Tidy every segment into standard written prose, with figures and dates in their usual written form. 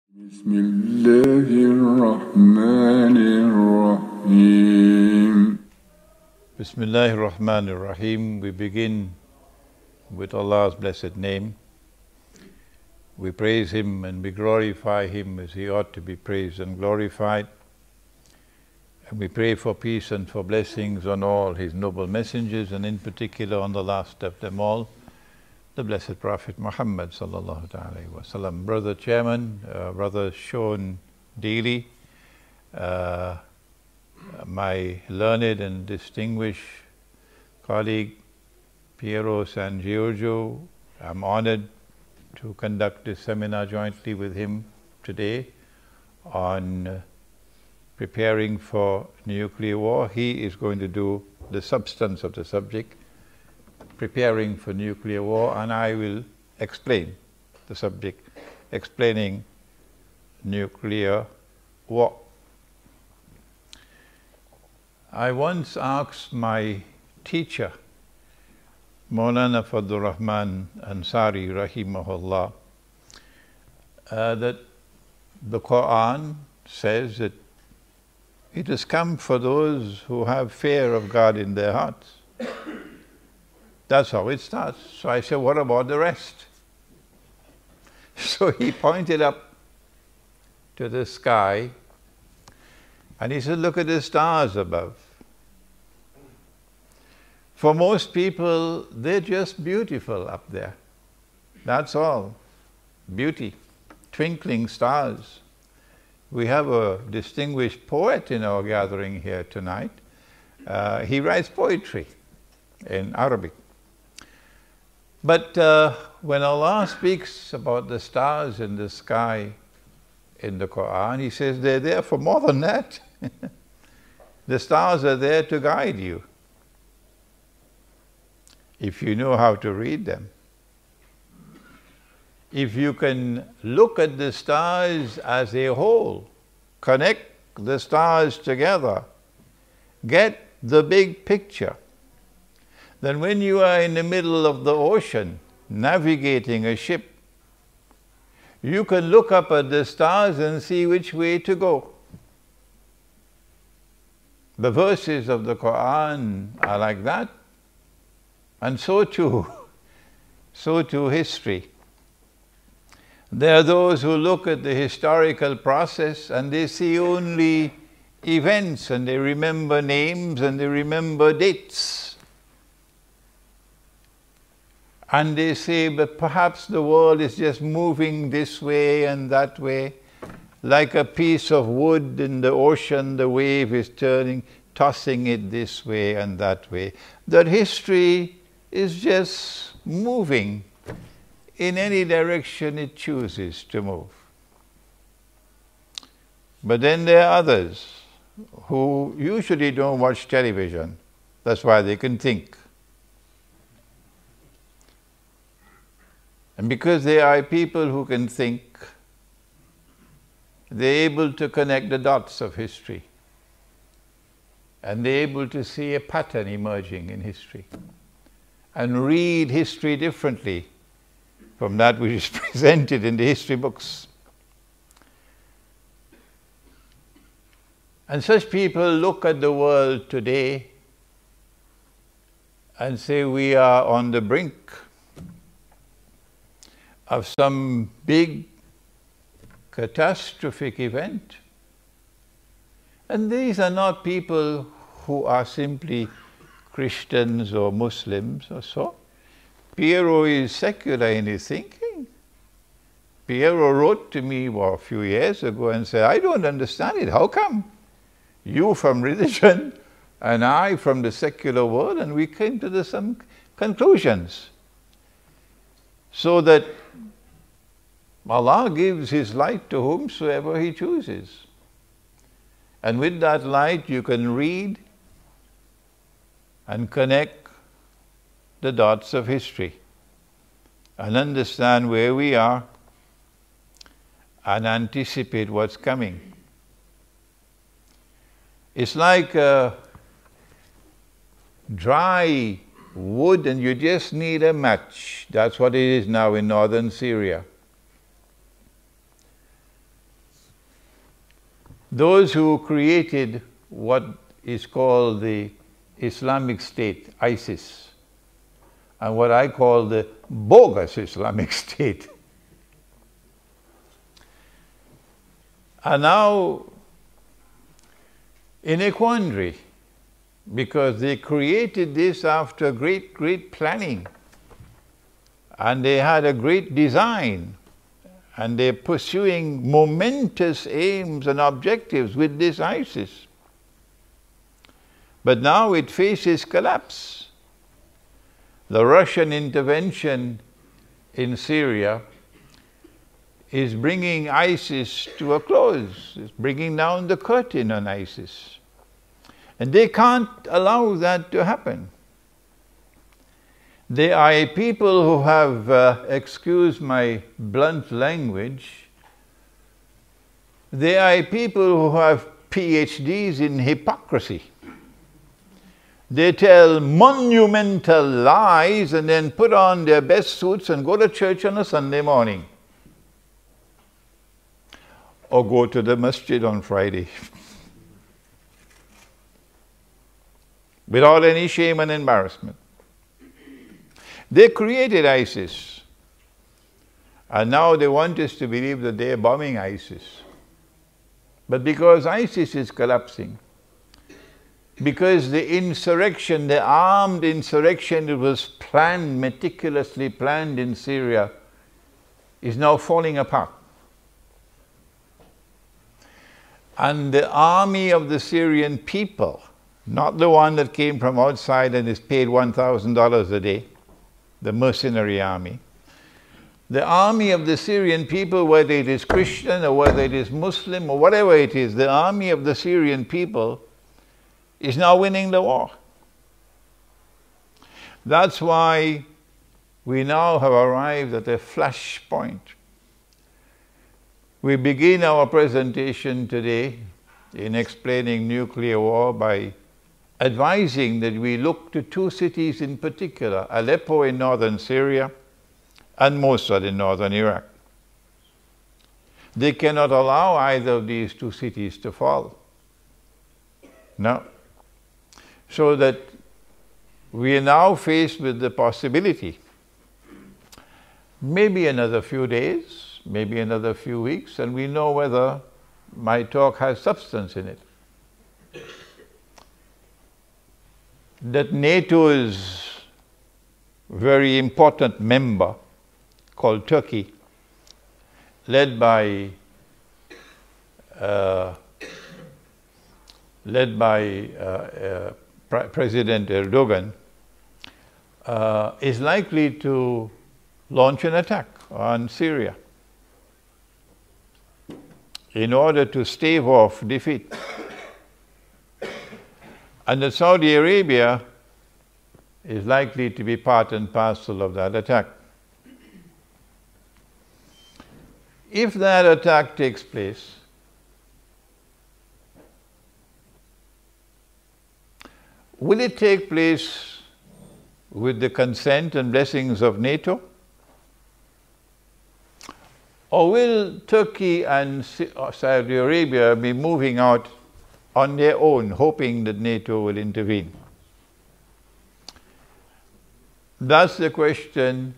بسم الله الرحمن الرحيم. Bismillahir Rahmanir Rahim. We begin with Allah's blessed name. We praise Him and we glorify Him as He ought to be praised and glorified. And we pray for peace and for blessings on all His noble messengers, and in particular on the last of them all, the Blessed Prophet Muhammad sallallahu alaihi wasallam. Brother Chairman, Brother Sean Daly, my learned and distinguished colleague Piero San Giorgio, I'm honored to conduct this seminar jointly with him today on preparing for nuclear war. He is going to do the substance of the subject, preparing for nuclear war, and I will explain the subject, explaining nuclear war. I once asked my teacher, Maulana Fadlur Rahman Ansari rahimahullah, that the Quran says that it has come for those who have fear of God in their hearts. That's how it starts. So I said, what about the rest? So he pointed up to the sky and he said, look at the stars above. For most people, they're just beautiful up there. That's all. Beauty. Twinkling stars. We have a distinguished poet in our gathering here tonight. He writes poetry in Arabic. But when Allah speaks about the stars in the sky in the Quran, He says they're there for more than that. The stars are there to guide you, if you know how to read them. If you can look at the stars as a whole, connect the stars together, get the big picture, then when you are in the middle of the ocean, navigating a ship, you can look up at the stars and see which way to go. The verses of the Quran are like that, and so too history. There are those who look at the historical process and they see only events, and they remember names and they remember dates. And they say, but perhaps the world is just moving this way and that way. Like a piece of wood in the ocean, the wave is turning, tossing it this way and that way. That history is just moving in any direction it chooses to move. But then there are others who usually don't watch television. That's why they can think. And because they are people who can think, they're able to connect the dots of history. And they're able to see a pattern emerging in history. And read history differently from that which is presented in the history books. And such people look at the world today and say we are on the brink of some big catastrophic event. And these are not people who are simply Christians or Muslims or so. Piero is secular in his thinking. Piero wrote to me a few years ago and said, I don't understand it. How come? You from religion and I from the secular world, and we came to some conclusions. So that Allah gives His light to whomsoever He chooses. And with that light you can read and connect the dots of history and understand where we are and anticipate what's coming. It's like dry wood and you just need a match. That's what it is now in northern Syria. those who created what is called the Islamic State, ISIS, and what I call the bogus Islamic State, are now in a quandary because they created this after great planning, and they had a great design, and they're pursuing momentous aims and objectives with this ISIS. But now it faces collapse. The Russian intervention in Syria is bringing ISIS to a close. It's bringing down the curtain on ISIS. And they can't allow that to happen. They are a people who have, excuse my blunt language, they are a people who have PhDs in hypocrisy. They tell monumental lies and then put on their best suits and go to church on a Sunday morning. Or go to the masjid on Friday. Without any shame and embarrassment. They created ISIS. And now they want us to believe that they are bombing ISIS. But because ISIS is collapsing, because the insurrection, the armed insurrection that was planned, meticulously planned in Syria, is now falling apart. And the army of the Syrian people, not the one that came from outside and is paid $1,000 a day, the mercenary army. The army of the Syrian people, whether it is Christian or whether it is Muslim or whatever it is, the army of the Syrian people is now winning the war. That's why we now have arrived at a flashpoint. We begin our presentation today in explaining nuclear war by advising that we look to two cities in particular, Aleppo in northern Syria and Mosul in northern Iraq. They cannot allow either of these two cities to fall. No. So that we are now faced with the possibility, maybe another few days, maybe another few weeks, and we know whether my talk has substance in it, that NATO's very important member called Turkey, led by President Erdogan, is likely to launch an attack on Syria in order to stave off defeat. And that Saudi Arabia is likely to be part and parcel of that attack. If that attack takes place, will it take place with the consent and blessings of NATO? Or will Turkey and Saudi Arabia be moving out on their own, hoping that NATO will intervene? That's the question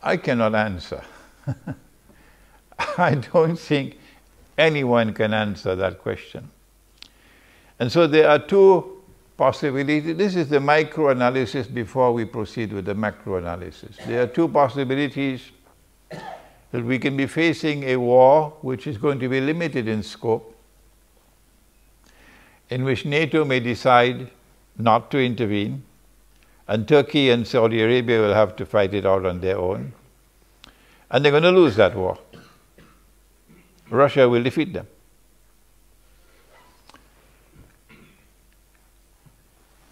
I cannot answer. I don't think anyone can answer that question. And so there are two possibilities. This is the micro-analysis before we proceed with the macro-analysis. There are two possibilities: that we can be facing a war which is going to be limited in scope, in which NATO may decide not to intervene, and Turkey and Saudi Arabia will have to fight it out on their own, and they're going to lose that war. Russia will defeat them.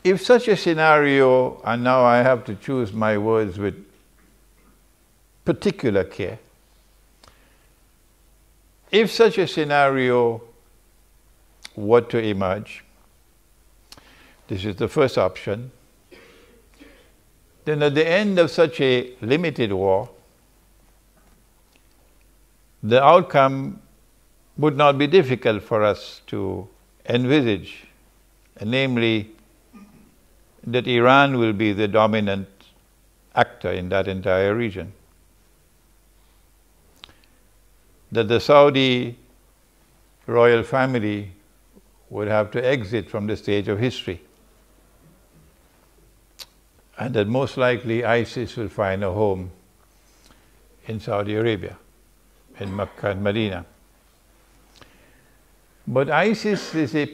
If such a scenario, and now I have to choose my words with particular care, if such a scenario were to emerge, this is the first option, then at the end of such a limited war, the outcome would not be difficult for us to envisage, namely that Iran will be the dominant actor in that entire region. That the Saudi royal family would have to exit from the stage of history, and that most likely ISIS will find a home in Saudi Arabia, in Mecca and Medina. But ISIS is a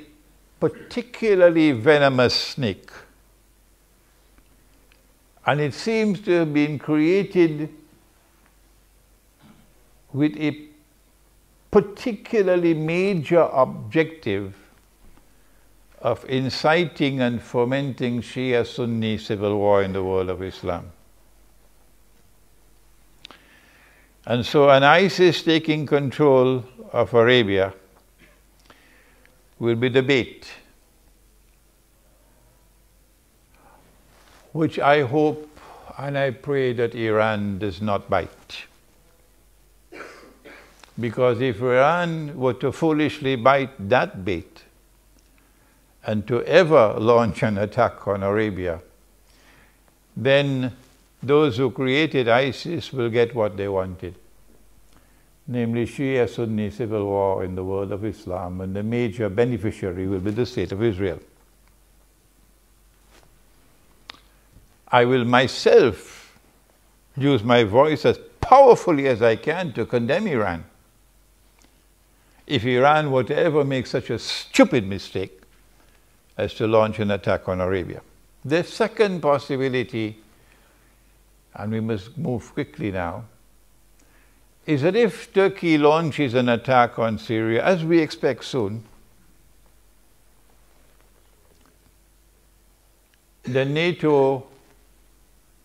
particularly venomous snake, and it seems to have been created with a particularly major objective of inciting and fomenting Shia-Sunni civil war in the world of Islam. And so an ISIS taking control of Arabia will be the bait, which I hope and I pray that Iran does not bite. Because if Iran were to foolishly bite that bait and to ever launch an attack on Arabia, then those who created ISIS will get what they wanted, namely Shia-Sunni civil war in the world of Islam, and the major beneficiary will be the State of Israel. I will myself use my voice as powerfully as I can to condemn Iran if Iran were to ever make such a stupid mistake as to launch an attack on Arabia. The second possibility, and we must move quickly now, is that if Turkey launches an attack on Syria, as we expect soon, then NATO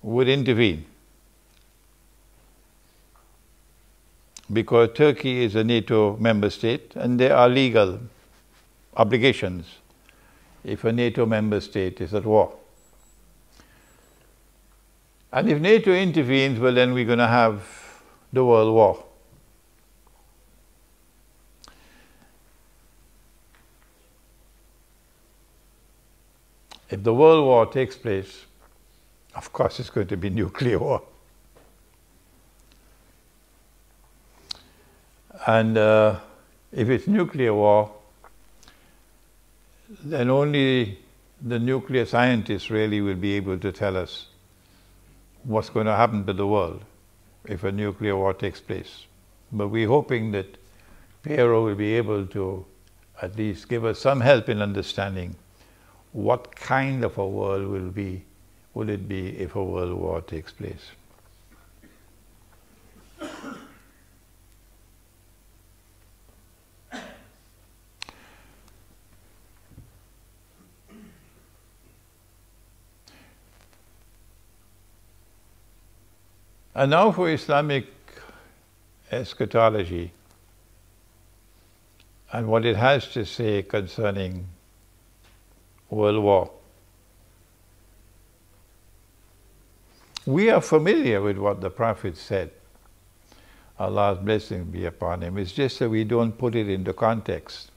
would intervene, because Turkey is a NATO member state and there are legal obligations if a NATO member state is at war. And if NATO intervenes, well, then we're going to have the world war. If the world war takes place, of course it's going to be nuclear war. And if it's nuclear war, then only the nuclear scientists really will be able to tell us what's going to happen to the world if a nuclear war takes place. But we're hoping that Piero will be able to at least give us some help in understanding what kind of a world will it be if a world war takes place. And now for Islamic eschatology and what it has to say concerning world war. We are familiar with what the Prophet said, Allah's blessings be upon him. It's just that we don't put it into context.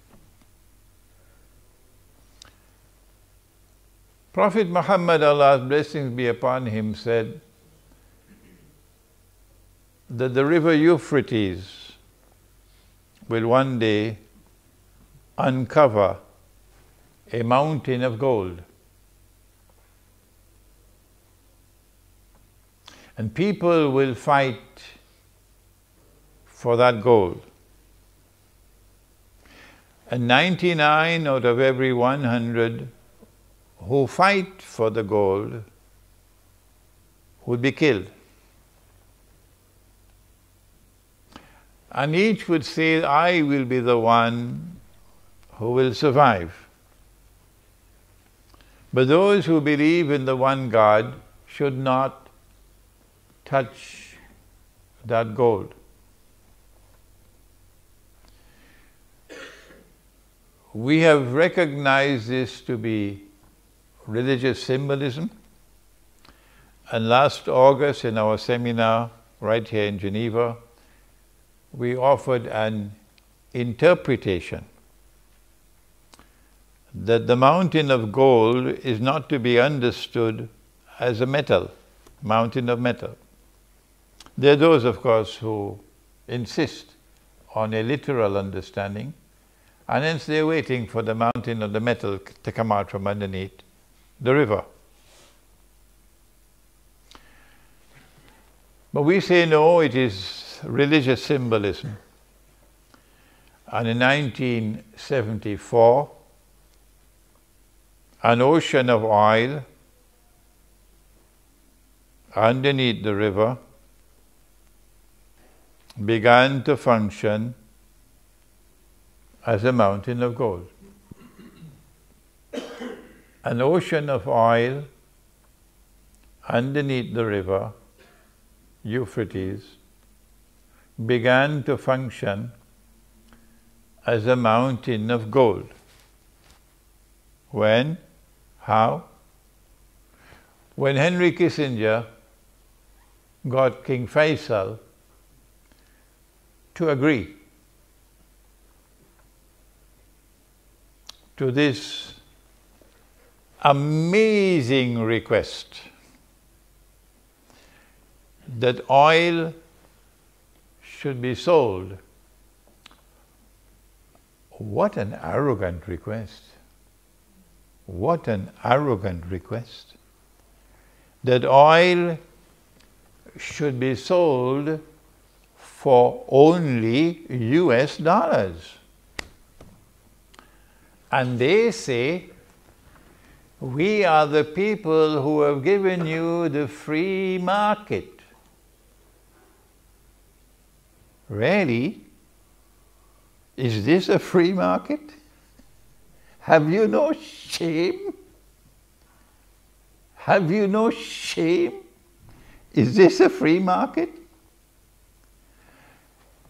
Prophet Muhammad, Allah's blessings be upon him, said that the river Euphrates will one day uncover a mountain of gold. And people will fight for that gold. And 99 out of every 100 who fight for the gold would be killed. And each would say, I will be the one who will survive. But those who believe in the one God should not touch that gold. We have recognized this to be religious symbolism, and last August in our seminar right here in Geneva, we offered an interpretation that the mountain of gold is not to be understood as a metal, mountain of metal. There are those, of course, who insist on a literal understanding, and hence they're waiting for the mountain of the metal to come out from underneath the river. But we say no, it is religious symbolism. And in 1974, an ocean of oil underneath the river began to function as a mountain of gold. An ocean of oil underneath the river, Euphrates, began to function as a mountain of gold. When? How? When Henry Kissinger got King Faisal to agree to this amazing request that oil should be sold. What an arrogant request. What an arrogant request. That oil should be sold for only US dollars. And they say, we are the people who have given you the free market. Really? Is this a free market? Have you no shame? Have you no shame? Is this a free market?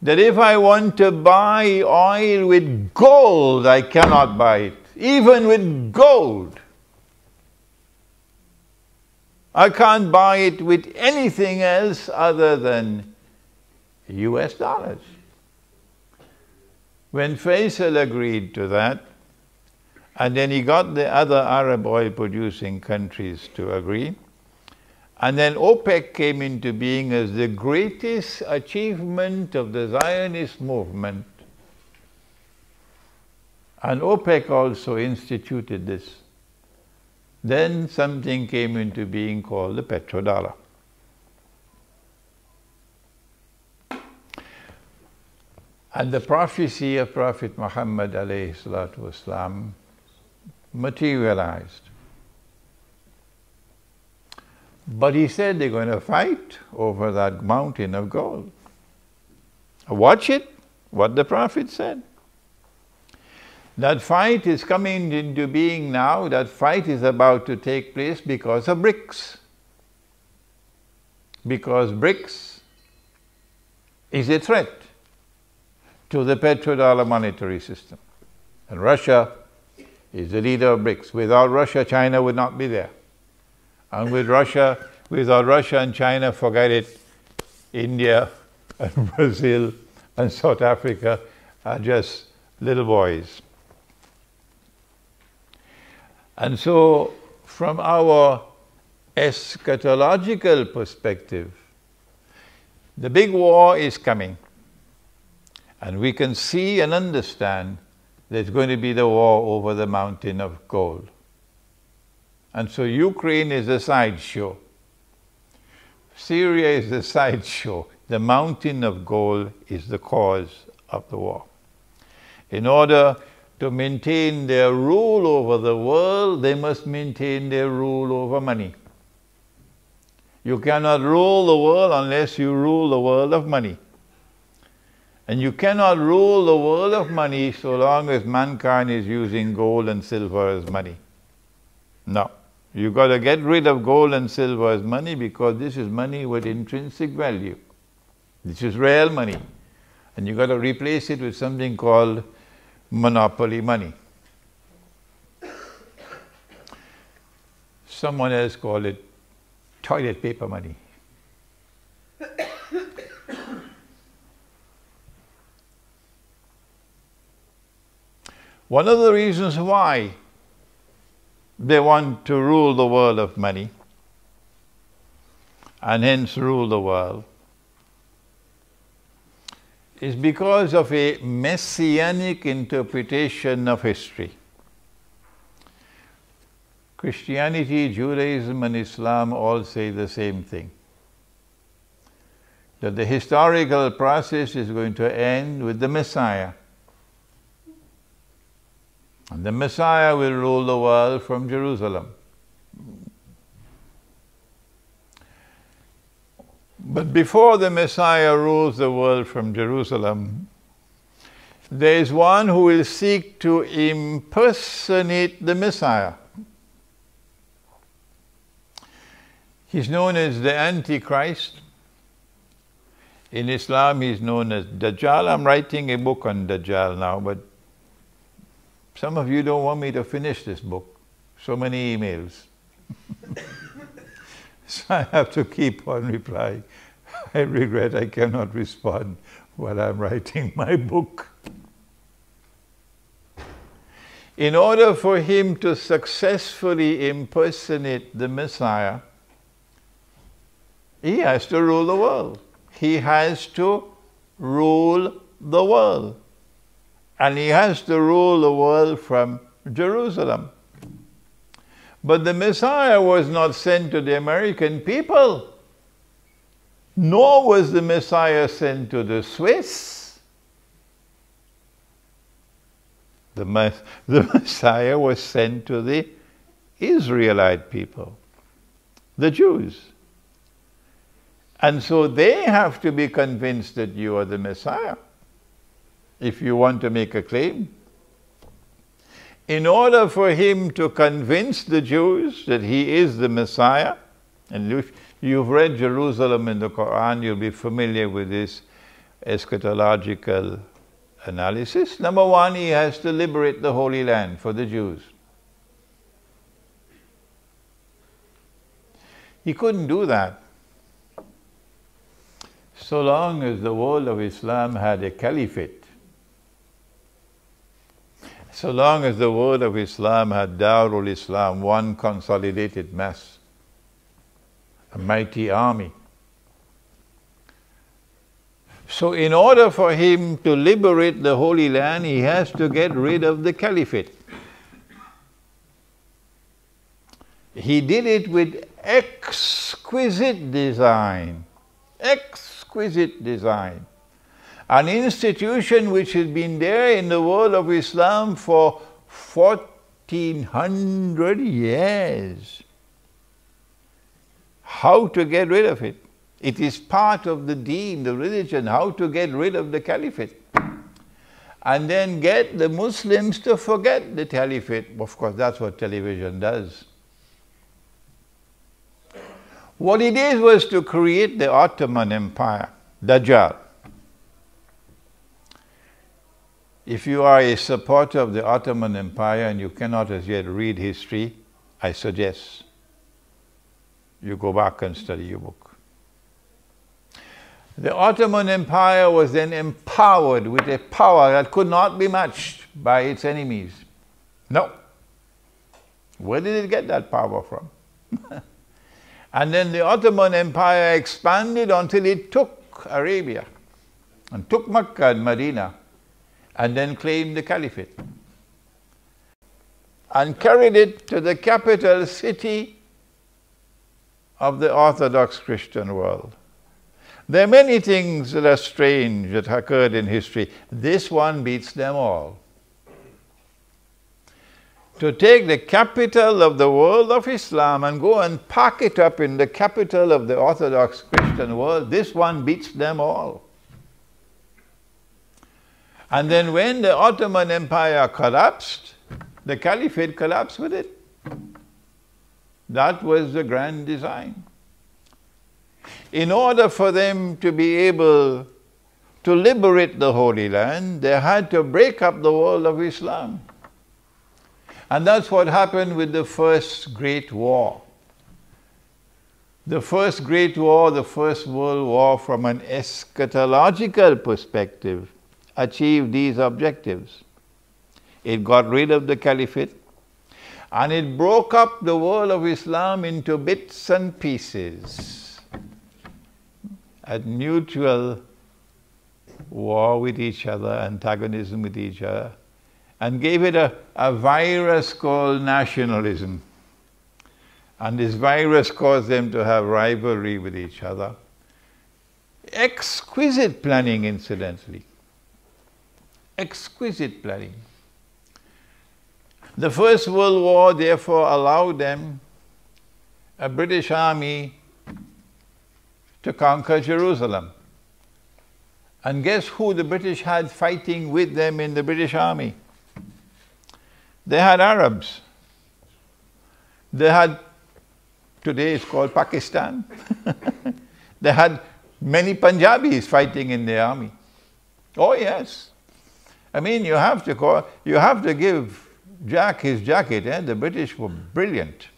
That if I want to buy oil with gold, I cannot buy it, even with gold. I can't buy it with anything else other than US dollars. When Faisal agreed to that, and then he got the other Arab oil producing countries to agree, and then OPEC came into being as the greatest achievement of the Zionist movement. And OPEC also instituted this. Then something came into being called the petrodollar. And the prophecy of Prophet Muhammad alayhi salatu wasalam materialized. But he said they're going to fight over that mountain of gold. Watch it, what the Prophet said. That fight is coming into being now, that fight is about to take place because of BRICS. Because BRICS is a threat to the petrodollar monetary system. And Russia is the leader of BRICS. Without Russia, China would not be there. And without Russia and China, forget it. India and Brazil and South Africa are just little boys. And so, from our eschatological perspective, the big war is coming. And we can see and understand there's going to be the war over the mountain of gold. And so Ukraine is a sideshow. Syria is a sideshow. The mountain of gold is the cause of the war. In order to maintain their rule over the world, they must maintain their rule over money. You cannot rule the world unless you rule the world of money. And you cannot rule the world of money so long as mankind is using gold and silver as money. No. You've got to get rid of gold and silver as money because this is money with intrinsic value. This is real money. And you've got to replace it with something called monopoly money. Someone else called it toilet paper money. One of the reasons why they want to rule the world of money and hence rule the world is because of a messianic interpretation of history. Christianity, Judaism and Islam all say the same thing, that the historical process is going to end with the Messiah. And the Messiah will rule the world from Jerusalem. But before the Messiah rules the world from Jerusalem, there is one who will seek to impersonate the Messiah. He's known as the Antichrist. In Islam, he's known as Dajjal. I'm writing a book on Dajjal now, but some of you don't want me to finish this book. So many emails. So I have to keep on replying. I regret I cannot respond while I'm writing my book. In order for him to successfully impersonate the Messiah, he has to rule the world. He has to rule the world. And he has to rule the world from Jerusalem. But the Messiah was not sent to the American people, nor was the Messiah sent to the Swiss. The Messiah was sent to the Israelite people, the Jews. And so they have to be convinced that you are the Messiah if you want to make a claim. In order for him to convince the Jews that he is the Messiah, and if you've read Jerusalem in the Quran, you'll be familiar with this eschatological analysis. Number one, he has to liberate the Holy Land for the Jews. He couldn't do that so long as the world of Islam had a caliphate. So long as the world of Islam had Darul Islam, one consolidated mass, a mighty army. So in order for him to liberate the Holy Land, he has to get rid of the caliphate. He did it with exquisite design. Exquisite design. An institution which has been there in the world of Islam for 1400 years. How to get rid of it? It is part of the deen, the religion, how to get rid of the caliphate. And then get the Muslims to forget the caliphate. Of course, that's what television does. What it did was to create the Ottoman Empire, Dajjal. If you are a supporter of the Ottoman Empire and you cannot as yet read history, I suggest you go back and study your book. The Ottoman Empire was then empowered with a power that could not be matched by its enemies. No. Where did it get that power from? And then the Ottoman Empire expanded until it took Arabia and took Mecca and Medina, and then claimed the caliphate and carried it to the capital city of the Orthodox Christian world. There are many things that are strange that occurred in history. This one beats them all. To take the capital of the world of Islam and go and pack it up in the capital of the Orthodox Christian world, this one beats them all. And then when the Ottoman Empire collapsed, the caliphate collapsed with it. That was the grand design. In order for them to be able to liberate the Holy Land, they had to break up the world of Islam. And that's what happened with the First Great War. The First Great War, the First World War, from an eschatological perspective, achieved these objectives. It got rid of the caliphate, and it broke up the world of Islam into bits and pieces at mutual war with each other, antagonism with each other, and gave it a virus called nationalism. And this virus caused them to have rivalry with each other. Exquisite planning, incidentally. Exquisite planning. The First World War, therefore, allowed them, a British army, to conquer Jerusalem. And guess who the British had fighting with them in the British army? They had Arabs. They had, today it's called Pakistan. They had many Punjabis fighting in their army. Oh yes. I mean, you have to give Jack his jacket. The British were brilliant.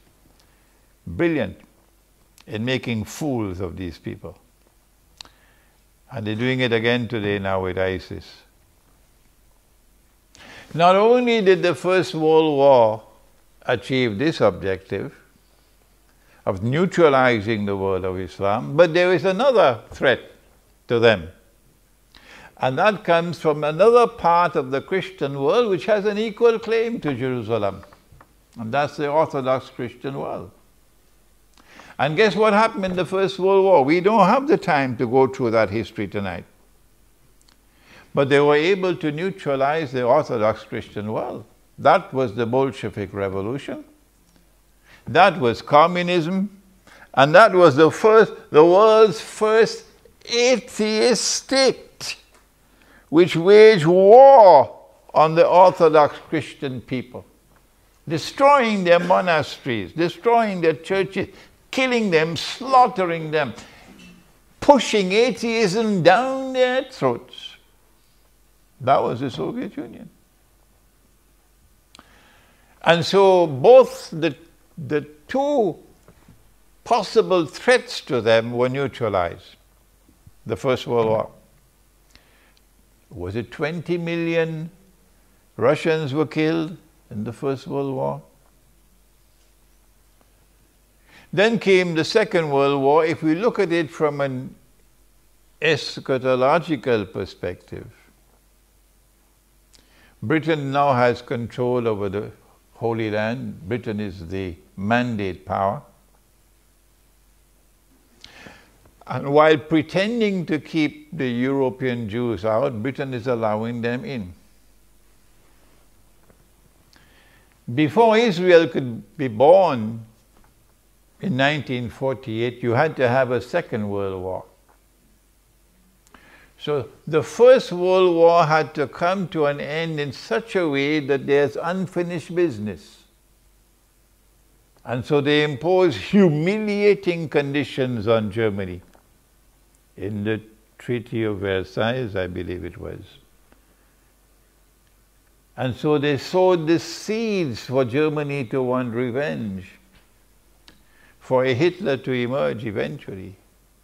Brilliant in making fools of these people. And they're doing it again today now with ISIS. Not only did the First World War achieve this objective of neutralizing the world of Islam, but there is another threat to them. And that comes from another part of the Christian world which has an equal claim to Jerusalem. And that's the Orthodox Christian world. And guess what happened in the First World War? We don't have the time to go through that history tonight. But they were able to neutralize the Orthodox Christian world. That was the Bolshevik Revolution. That was communism. And that was the world's first atheist state, which waged war on the Orthodox Christian people, destroying their monasteries, destroying their churches, killing them, slaughtering them, pushing atheism down their throats. That was the Soviet Union. And so both the two possible threats to them were neutralized. The First World War. Was it 20 million Russians were killed in the First World War? Then came the Second World War. If we look at it from an eschatological perspective, Britain now has control over the Holy Land. Britain is the mandate power. And while pretending to keep the European Jews out, Britain is allowing them in. Before Israel could be born in 1948, you had to have a Second World War. So the First World War had to come to an end in such a way that there's unfinished business. And so they imposed humiliating conditions on Germany in the Treaty of Versailles, I believe it was. And so they sowed the seeds for Germany to want revenge, for a Hitler to emerge eventually,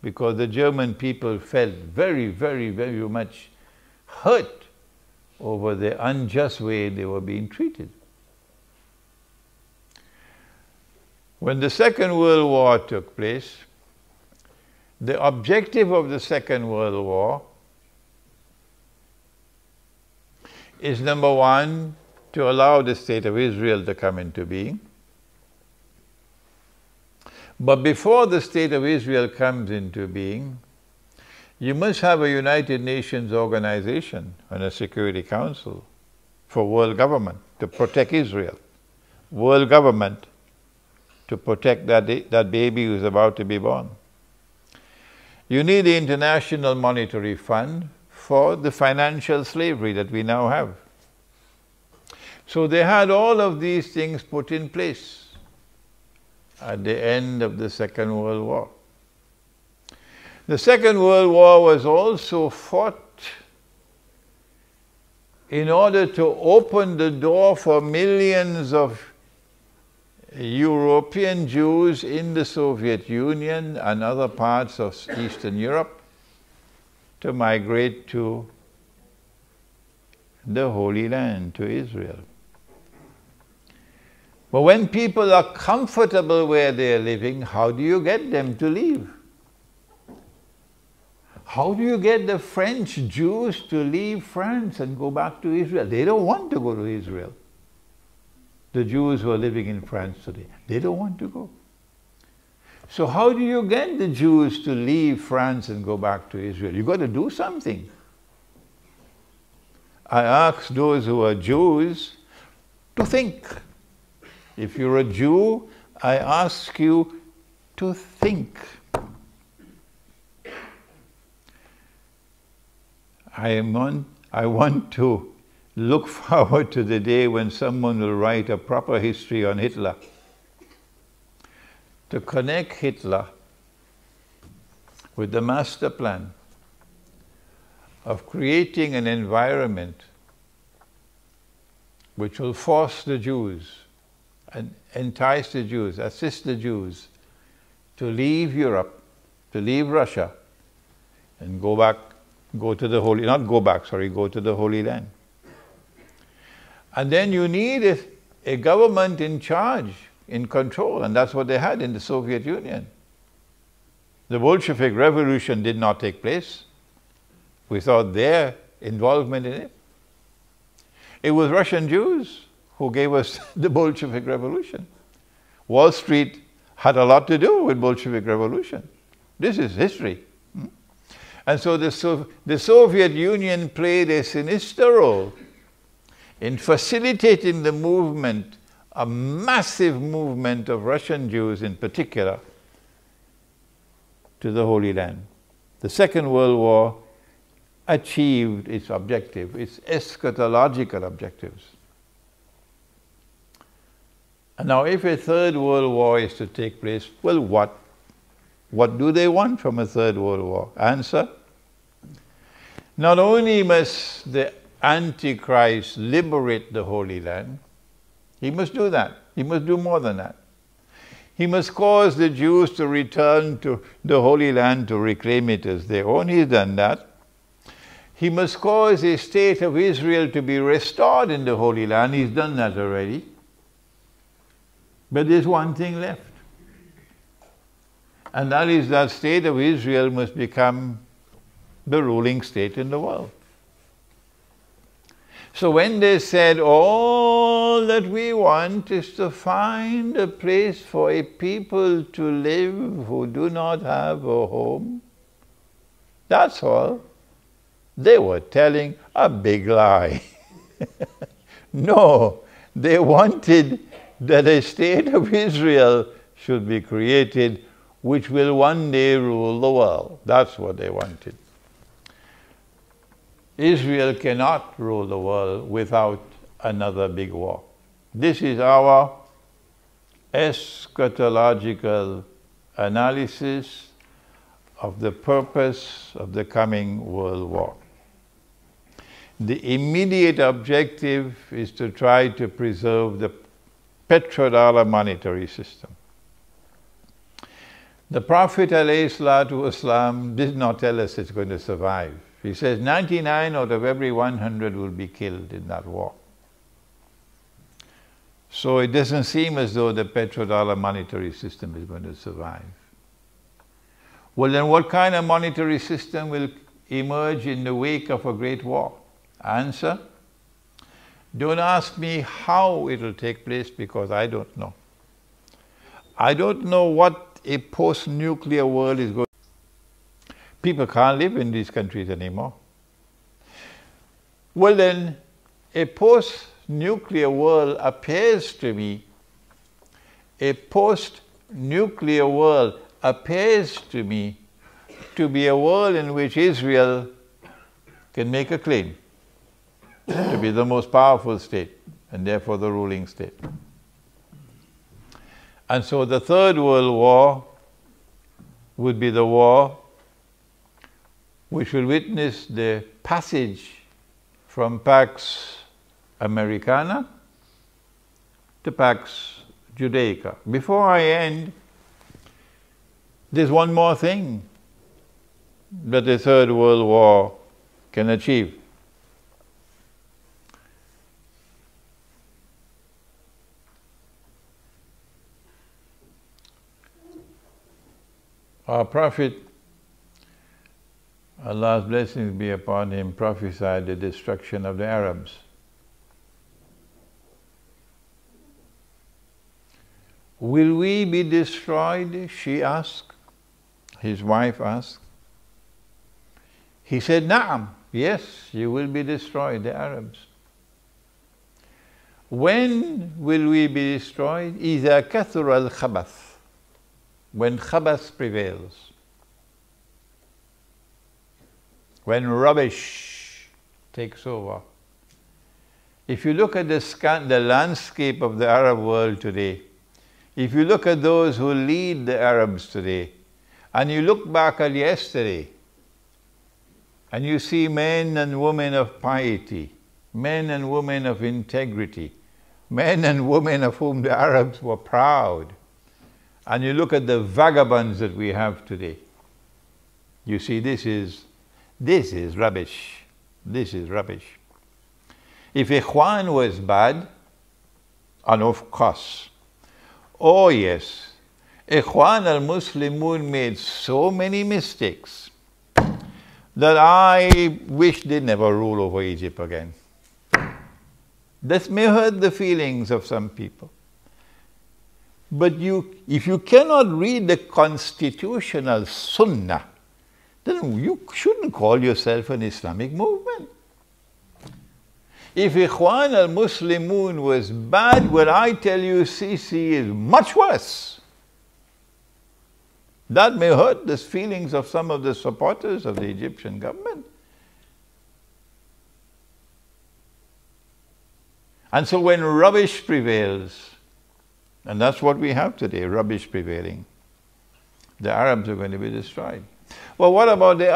because the German people felt very, very, very much hurt over the unjust way they were being treated. When the Second World War took place, the objective of the Second World War is, number one, to allow the State of Israel to come into being. But before the State of Israel comes into being, you must have a United Nations organization and a Security Council for world government to protect Israel. World government to protect that baby who's about to be born. You need the International Monetary Fund for the financial slavery that we now have. So they had all of these things put in place at the end of the Second World War. The Second World War was also fought in order to open the door for millions of European Jews in the Soviet Union and other parts of Eastern Europe to migrate to the Holy Land to Israel. But when people are comfortable where they are living, how do you get them to leave? How do you get the French Jews to leave France and go back to Israel? They don't want to go to Israel. The Jews who are living in France today, they don't want to go. So how do you get the Jews to leave France and go back to Israel? You've got to do something. I ask those who are Jews to think. If you're a Jew, I ask you to think. I want to look forward to the day when someone will write a proper history on Hitler, to connect Hitler with the master plan of creating an environment which will force the Jews and entice the Jews, assist the Jews to leave Europe, to leave Russia, and go to the Holy Land. And then you need a government in charge, in control, and that's what they had in the Soviet Union. The Bolshevik Revolution did not take place without their involvement in it. It was Russian Jews who gave us the Bolshevik Revolution. Wall Street had a lot to do with Bolshevik Revolution. This is history. And so the Soviet Union played a sinister role in facilitating the movement, a massive movement of Russian Jews in particular, to the Holy Land. The Second World War achieved its objective, its eschatological objectives. And now if a Third World War is to take place, well, what do they want from a Third World War? Answer: not only must the Antichrist liberate the Holy Land, he must do that. He must do more than that. He must cause the Jews to return to the Holy Land to reclaim it as their own. He's done that. He must cause a state of Israel to be restored in the Holy Land. He's done that already. But there's one thing left. And that is that state of Israel must become the ruling state in the world. So when they said, all that we want is to find a place for a people to live who do not have a home, that's all, they were telling a big lie. No, they wanted that a state of Israel should be created which will one day rule the world. That's what they wanted. Israel cannot rule the world without another big war. This is our eschatological analysis of the purpose of the coming world war. The immediate objective is to try to preserve the petrodollar monetary system. The Prophet ﷺ did not tell us it's going to survive. He says 99 out of every 100 will be killed in that war. So it doesn't seem as though the petrodollar monetary system is going to survive. Well, then what kind of monetary system will emerge in the wake of a great war? Answer: don't ask me how it will take place, because I don't know. I don't know what a post-nuclear world is going to be. People can't live in these countries anymore. Well then, a post-nuclear world appears to me, to be a world in which Israel can make a claim to be the most powerful state, and therefore the ruling state. And so the Third World War would be the war which will witness the passage from Pax Americana to Pax Judaica. Before I end, there's one more thing that the Third World War can achieve. Our Prophet, Allah's blessings be upon him, prophesied the destruction of the Arabs. Will we be destroyed? She asked. His wife asked. He said, Na'am, yes, you will be destroyed, the Arabs. When will we be destroyed? إِذَا كَثُرَ الْخَبَثِ, when khabath prevails. When rubbish takes over. If you look at the landscape of the Arab world today, if you look at those who lead the Arabs today, and you look back at yesterday, and you see men and women of piety, men and women of integrity, men and women of whom the Arabs were proud, and you look at the vagabonds that we have today, you see this is rubbish. This is rubbish. If Ikhwan was bad, and of course, oh yes, Ikhwan al-Muslimun made so many mistakes that I wish they never rule over Egypt again. This may hurt the feelings of some people. But if you cannot read the constitutional sunnah, then you shouldn't call yourself an Islamic movement. If Ikhwan al-Muslimun was bad, what I tell you, Sisi is much worse. That may hurt the feelings of some of the supporters of the Egyptian government. And so when rubbish prevails, and that's what we have today, rubbish prevailing, the Arabs are going to be destroyed. Well, what about the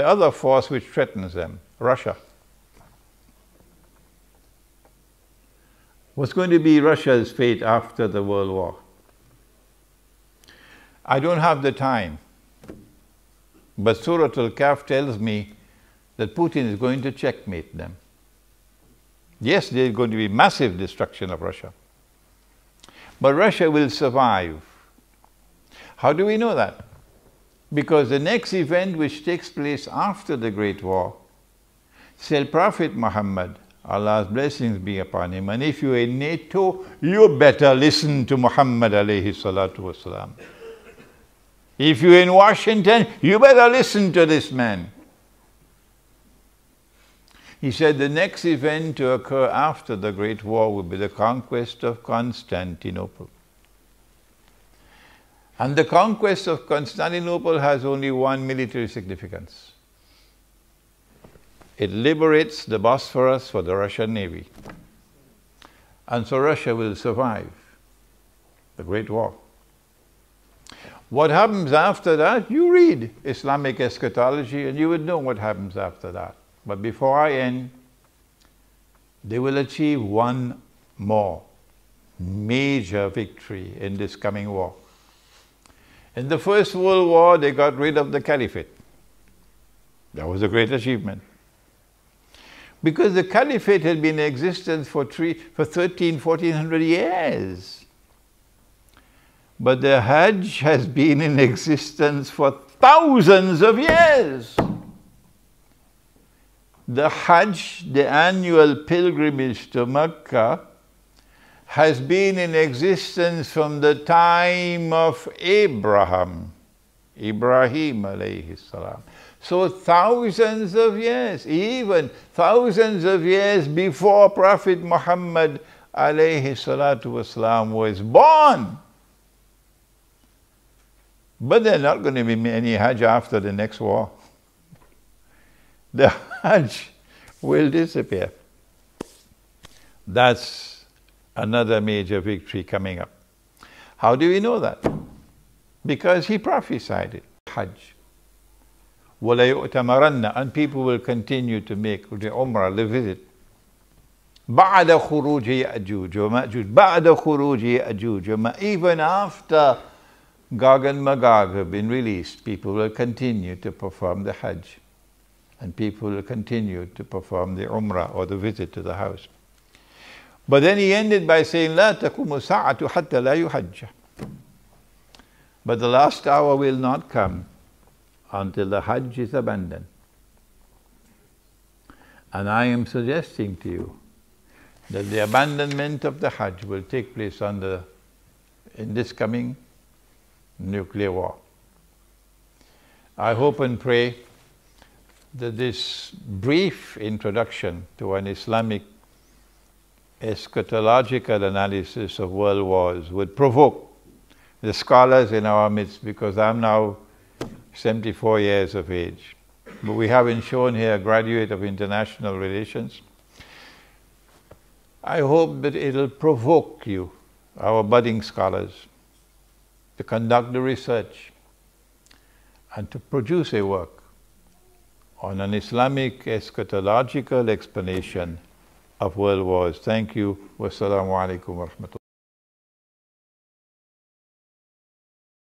other force which threatens them, Russia? What's going to be Russia's fate after the World War? I don't have the time, but Surah Al-Kahf tells me that Putin is going to checkmate them. Yes, there's going to be massive destruction of Russia, but Russia will survive. How do we know that? Because the next event which takes place after the Great War, said Prophet Muhammad, Allah's blessings be upon him, and if you're in NATO, you better listen to Muhammad alayhi salatu wasalam. If you're in Washington, you better listen to this man. He said the next event to occur after the Great War will be the conquest of Constantinople. And the conquest of Constantinople has only one military significance. It liberates the Bosphorus for the Russian Navy. And so Russia will survive the Great War. What happens after that? You read Islamic eschatology and you would know what happens after that. But before I end, they will achieve one more major victory in this coming war. In the First World War, they got rid of the caliphate. That was a great achievement. Because the caliphate had been in existence for 1400 years. But the Hajj has been in existence for thousands of years. The Hajj, the annual pilgrimage to Mecca, has been in existence from the time of Ibrahim alayhi salam. So thousands of years, even thousands of years before Prophet Muhammad alayhi salatu wasalam was born. But there's not going to be any Hajj after the next war. The Hajj will disappear. That's another major victory coming up. How do we know that? Because he prophesied it. Hajj. وَلَا يُؤْتَمَرَنَّ, and people will continue to make the Umrah, the visit. بَعْدَ خُرُوجِ يَأْجُوجَ وَمَأْجُوجَ بَعْدَ خُرُوجِ يَأْجُوجَ وَمَأْجُوجَ. Even after Gog and Magog have been released, people will continue to perform the Hajj. And people will continue to perform the Umrah or the visit to the house. But then he ended by saying, لا تقوم الساعة حتى لا يحج. But the last hour will not come until the Hajj is abandoned. And I am suggesting to you that the abandonment of the Hajj will take place in this coming nuclear war. I hope and pray that this brief introduction to an Islamic eschatological analysis of world wars would provoke the scholars in our midst, because I'm now 74 years of age. But we haven't shown here a graduate of international relations. I hope that it'll provoke you, our budding scholars, to conduct the research and to produce a work on an Islamic eschatological explanation of world wars. Thank you. Wassalamu alaikum wa rahmatullah.